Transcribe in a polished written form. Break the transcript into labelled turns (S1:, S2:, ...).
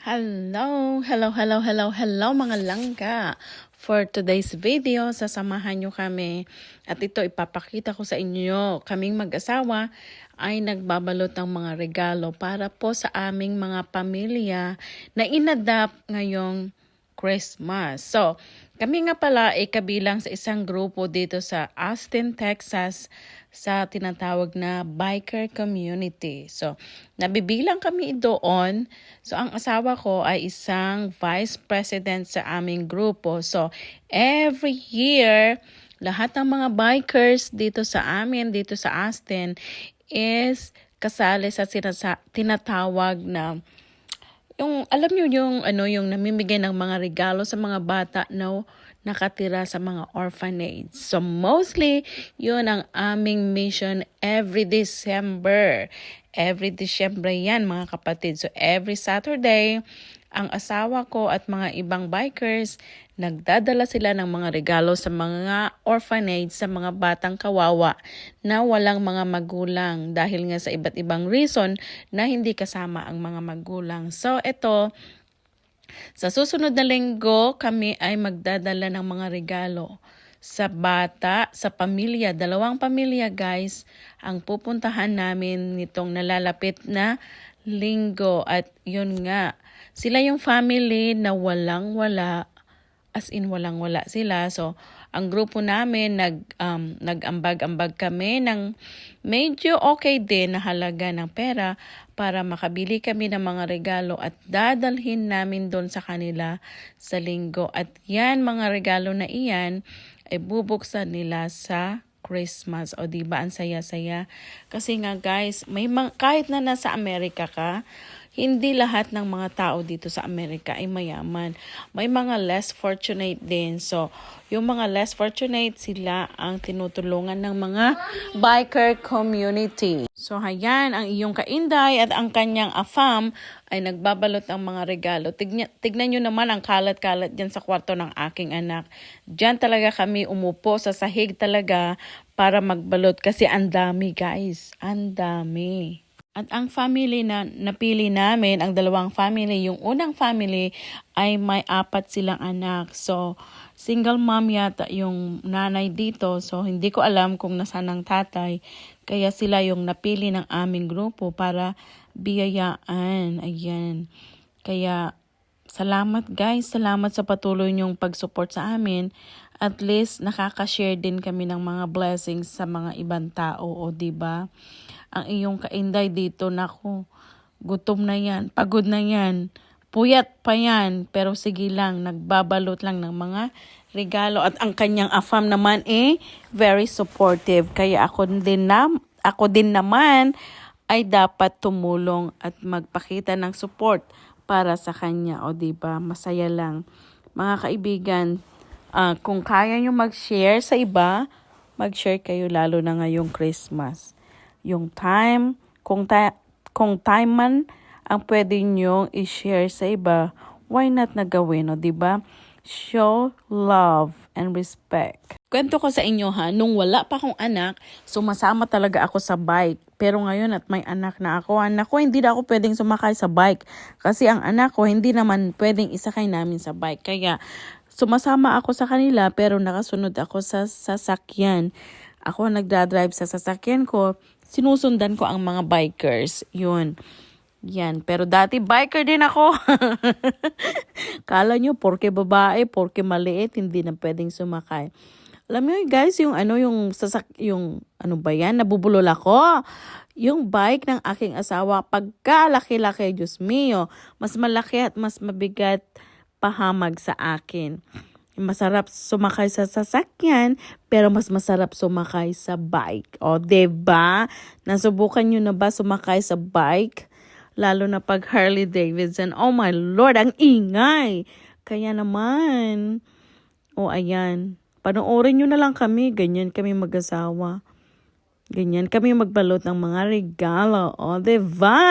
S1: Hello mga langga. For today's video, sasamahan nyo kami at ito ipapakita ko sa inyo. Kaming mag-asawa ay nagbabalot ng mga regalo para po sa aming mga pamilya na inadapt ngayong Christmas. So, kami nga pala ay kabilang sa isang grupo dito sa Austin, Texas sa tinatawag na biker community. So, nabibilang kami doon. So, ang asawa ko ay isang vice president sa aming grupo. So, every year, lahat ng mga bikers dito sa amin, dito sa Austin, is kasali sa tinatawag na yung alam niyo yung namimigay ng mga regalo sa mga bata na nakatira sa mga orphanage. So mostly yun ang aming mission every December. Every December yan mga kapatid. So every Saturday, ang asawa ko at mga ibang bikers, nagdadala sila ng mga regalo sa mga orphanage, sa mga batang kawawa na walang mga magulang dahil nga sa iba't ibang reason na hindi kasama ang mga magulang. So ito, sa susunod na linggo, kami ay magdadala ng mga regalo sa bata, sa pamilya. 2 pamilya guys, ang pupuntahan namin nitong nalalapit na linggo. At yun nga, sila yung family na walang-wala, as in walang-wala sila. So, ang grupo namin, nag-ambag-ambag kami ng medyo okay din na halaga ng pera para makabili kami ng mga regalo at dadalhin namin doon sa kanila sa linggo. At yan, mga regalo na iyan, ay bubuksan nila sa Christmas. O diba, ang saya-saya. Kasi nga guys, kahit na nasa Amerika ka, hindi lahat ng mga tao dito sa Amerika ay mayaman. May mga less fortunate din. So, yung mga less fortunate, sila ang tinutulungan ng mga biker community. So, hayan, ang iyong kainday at ang kanyang afam ay nagbabalot ang mga regalo. Tignan nyo naman ang kalat-kalat dyan sa kwarto ng aking anak. Dyan talaga kami umupo sa sahig talaga para magbalot kasi ang dami guys. Ang dami. At ang family na napili namin, ang 2 family, yung unang family ay may 4 silang anak. So, single mom yata yung nanay dito. So, hindi ko alam kung nasaan ang tatay. Kaya sila yung napili ng aming grupo para biyayaan. Ayan. Kaya, salamat guys. Salamat sa patuloy niyong pag-support sa amin. At least, nakaka-share din kami ng mga blessings sa mga ibang tao. O, diba? Ang iyong kainday dito, naku, gutom na yan, pagod na yan, puyat pa yan, pero sige lang, nagbabalot lang ng mga regalo. At ang kanyang afam naman very supportive. Kaya ako din naman ay dapat tumulong at magpakita ng support para sa kanya. O diba, masaya lang. Mga kaibigan, kung kaya nyo mag-share sa iba, mag-share kayo lalo na ngayong Christmas. Yung time, kung time man ang pwede nyo i-share sa iba, why not na gawin, no? Diba? Show love and respect. Kwento ko sa inyo nung wala pa akong anak, sumasama talaga ako sa bike. Pero ngayon at may anak na ako, hindi na ako pwedeng sumakay sa bike. Kasi ang anak ko, hindi naman pwedeng isakay namin sa bike. Kaya sumasama ako sa kanila pero nakasunod ako sa sasakyan. Ako nagdadrive sa sasakyan ko, sinusundan ko ang mga bikers. Yun. Yan. Pero dati biker din ako. Kala nyo, porke babae, porke maliit, hindi na pwedeng sumakay. Alam mo guys, yung nabubulol ako. Yung bike ng aking asawa, pagka laki-laki, Diyos mio, mas malaki at mas mabigat pahamag sa akin. Masarap sumakay sa sasakyan, pero mas masarap sumakay sa bike. O, diba? Nasubukan nyo na ba sumakay sa bike? Lalo na pag Harley Davidson. Oh my Lord, ang ingay! Kaya naman. O, ayan. Panoorin nyo na lang kami. Ganyan kami mag-asawa. Ganyan kami magbalot ng mga regalo. O, diba?